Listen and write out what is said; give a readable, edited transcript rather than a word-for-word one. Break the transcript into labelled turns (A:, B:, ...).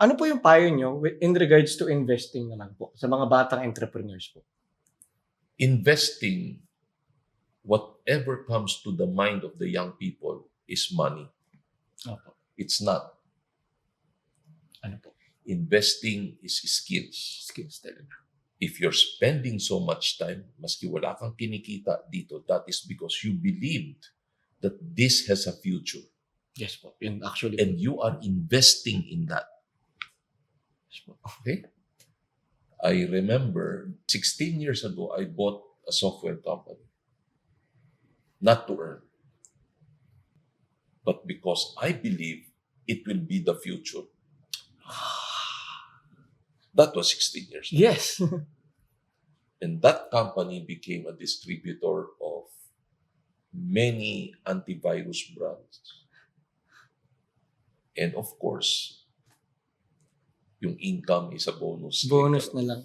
A: Ano po yung payo nyo in regards to investing naman po sa mga batang entrepreneurs po?
B: Investing, whatever comes to the mind of the young people is money.
A: Opo.
B: It's not.
A: Ano po?
B: Investing is skills.
A: Skills talaga.
B: If you're spending so much time, maski wala kang kinikita dito, that is because you believed that this has a future.
A: Yes po. Yun actually.
B: And you are investing in that.
A: Yes po.
B: Okay? I remember 16 years ago, I bought a software company. Not to earn, but because I believe it will be the future. That was 16 years ago.
A: Yes.
B: And that company became a distributor of many antivirus brands. And of course, yung income is a bonus.
A: Bonus
B: later
A: na
B: on.
A: lang.